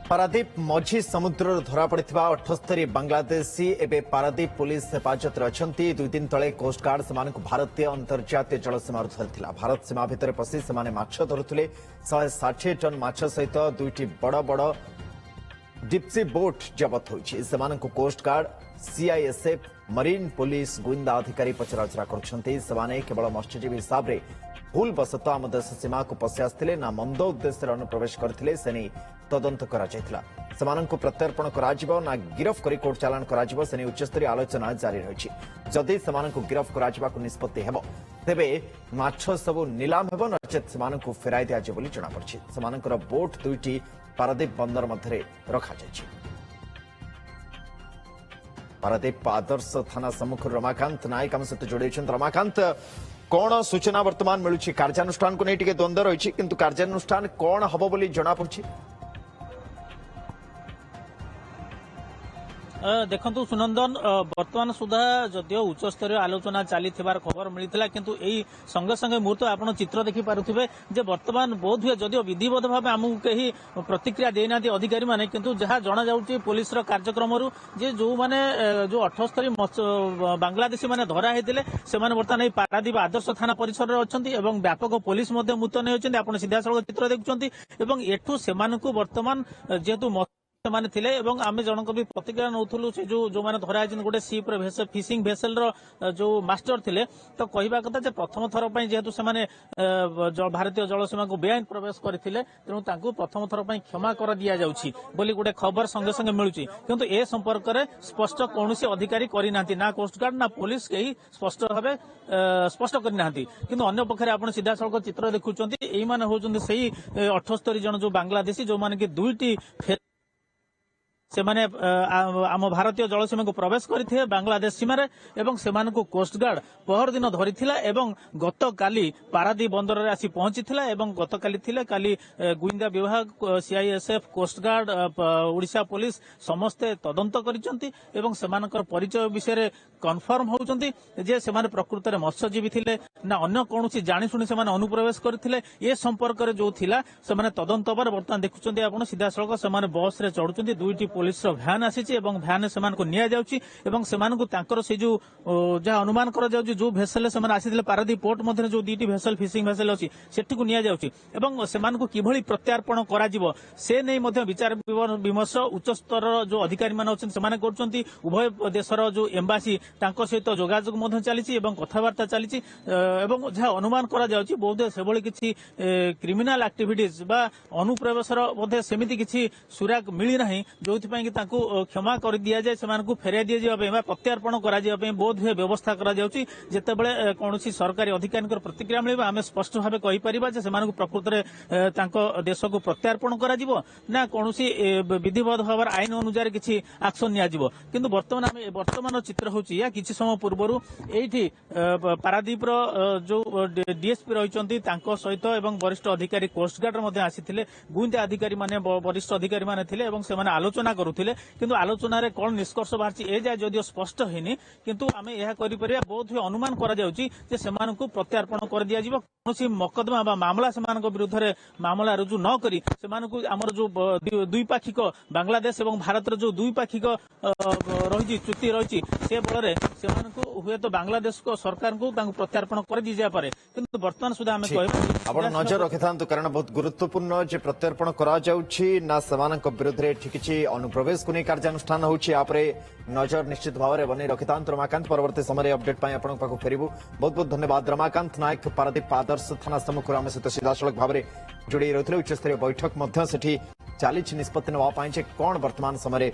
पारादीप मझी समुद्र धरा पड़ा 78 बांग्लादेशी एवं पारादीप पुलिस हेफाजत अच्छा 2 दिन तले कोस्टगार्ड से भारतीय अंतर्जातीय जलसीमा धरी भारत सीमा भितर पशि से माछ धरुले 160 टन माछ सहित 2टी बड़ बड़ डिप्सी बोट जबत होती कोस्टगार्ड सीआईएसएफ मरीन पुलिस गुइंदा अधिकारी पचराउचरा कर केवल मत्स्यजीवी हिसाब से भूल बसत आम देश सीमा को पशि आसते ना मंद उद्देश्य अनुप्रवेश करते से नहीं तदंत प्रत्यर्पण करा ना गिरफ कर कोर्ट चालाण कर उच्चस्तरीय आलोचना जारी रही जदि से गिरफ कर निष्पत्ति हेब तेबे माछ सबू नीलाम हेब नचेत से फेराई दिया बोली जଣାपड़ी से बोट 2टी पारादीप बंदर मध्य रखा पारादीप आदर्श थाना सम्मुख रमाकांत नायक आम सहित जोड़ी रमाकांत कौन सूचना वर्तमान मिलूची कार्यानुष्ठान को नहीं द्वंद्व रही किंतु कार्यानुष्ठान कौन हम बोली जଣାपड़ी देखंतु सुनंदन वर्तमान सुधा जदियो उच्चस्तरीय आलोचना चली खबर मिलता किंतु यही संगे संगे मुहूर्त आप चित्र देखि पारुथिबे जे वर्तमान बोध हुए जदियो विधिवत भाव आमको कहीं प्रतिक्रिया देना अधिकारी माने किंतु जहाँ जना जाउची पुलिस कार्यक्रम जे जो माने जो 78 बांग्लादेशी माने धरा हेतिले से माने वर्तमान पारादीप आदर्श थाना परिसर में अछंती एवं व्यापक पुलिस मध्य मुतयन होइछन्ती आपण सीधा सड़क चित्र देखुछन्ती एवं एठू सेमानकु वर्तमान जेहेतु से थिले एवं आमे जनक भी प्रतिक्रिया नौथुलु से जो माने धरा आइछन गोटे शिप रे फिशिंग भेसल रो जो मास्टर थिले तो कहबा कथा जे प्रथम थर पई जेहेतु से माने भारतीय जलसीमा को बेआईन प्रवेश करथिले तेणु तांकु प्रथम थर पई क्षमा कर दिया जाउछि बोली गोटे खबर संगे संगे मिलुछि किंतु ए संपर्क रे स्पष्ट कोनोसी अधिकारी करि नांती ना कोस्ट गार्ड ना पुलिस केही स्पष्ट भाबे स्पष्ट करि नांती किंतु अन्य पखरे आपण सीधा सड़क चित्र देखुछन्ती एई माने होचन्ती सेही 78 जन जो बांग्लादेशी जो माने कि 2टी से माने आम भारतीय जलसीमा को प्रवेश करते बांग्लादेश सीमार एवं से कोस्टगार्ड पहर दिन धरी एवं गत काली पारादीप बंदर में आसी पहुंची एवं गत काली गुइंदा विभाग सीआईएसएफ कोस्टगार्ड ओडिशा पुलिस समस्ते तदंत करिसेंती एवं सेमानकर परिचय विषय कन्फर्म होउचंती जे से प्रकृत में मत्स्यजीवी थिले ना अन्य कौनसी जाणीशुणी से अनुप्रवेश करथिले ए संपर्क में जो थिला से तदंत पर वर्तमान देखुचंती आपण सीधा सड़क से बस रे चढ़ुचंती 2टी पुलिस भ्यान आसी भ्यान से से जो जहाँ अनुमान कर जो भेसल से आसी पारादीप पोर्ट मध्य जो 2टी भेसल फिशिंग भेसल अच्छी सेठी को निया जाउची एवं सेमानकु किभली प्रत्यार्पण करा जिवो से नहीं मध्य विचार विमर्श उच्च स्तर जो अधिकारी मान अछन सेमाने करछंती उभय देशर जो एम्बासी तांको सहित जोगाजोग मध्य चलीची एवं कथबार्ता चलीची एवं जहाँ अनुमान करा जाउची बोध से भली किछि क्रिमिनल एक्टिविटीज बा अनुप्रवेशर मध्य सेमिति किछि सुराग मिली नाही जो क्षमा कर दि जाए से फेराई दि जाए प्रत्यार्पण कर बोध हुए व्यवस्था करते कौन सरकारी अधिकारी प्रतिक्रिया मिले आम स्पष्ट भाव कहीपर से प्रकृत में देश को प्रत्यार्पण करा कौन विधिवत भाव आईन अनुसार किसी एक्शन नि वर्तमान चित्र हूँ या किसी समय पूर्व ये पारादीप जो डीएसपी रही सहित वरिष्ठ अधिकारी कोस्टगार्ड आसी गुइंदा अधिकारी वरिष्ठ अधिकारी आलोचना करुथिले किंतु आलोचना रे कोन निष्कर्ष बाहरची ए जाय जदियो स्पष्ट हेनी किंतु आमे यह करि परिया बहुत हुए अनुमान करा जाउची जे सेमानकु प्रत्यार्पण कर दिया जिवो कोनोसी मकदमा बा मामला सेमानक विरुद्ध रे मामला रुजु न करी सेमानकु हमर जो द्विपाक्षिक बांग्लादेश एवं भारत जो द्विपाक्षिक रही चुक्ति रही से बल रे सेमानकु हुए तो बांग्लादेश को सरकार को तांकु प्रत्यार्पण कर दी जाय पारे किंतु वर्तमान सुधा आमे कहब आपण नजर रखिथांतु कारण बहुत गुरुत्वपूर्ण जे प्रत्यार्पण करा जाउची ना सेमानक विरुद्ध रे ठिकिछि अनुप्रवेश को नहीं कार्यानुष्ठान होउछि आपरे नजर निश्चित भाव में बनी रखिथांतु रमाकांत परवर्ती समय अपडेट पाई आपण पाखु फेरिबु बहुत बहुत धन्यवाद रमाकांत नायक पारादीप आदर्श थाना सम्मुख आम सहित सीधा सड़क भाव में जोड़ी रही उच्चस्तरीय बैठक चली निष्पत्ति नवा कौन वर्तमान समय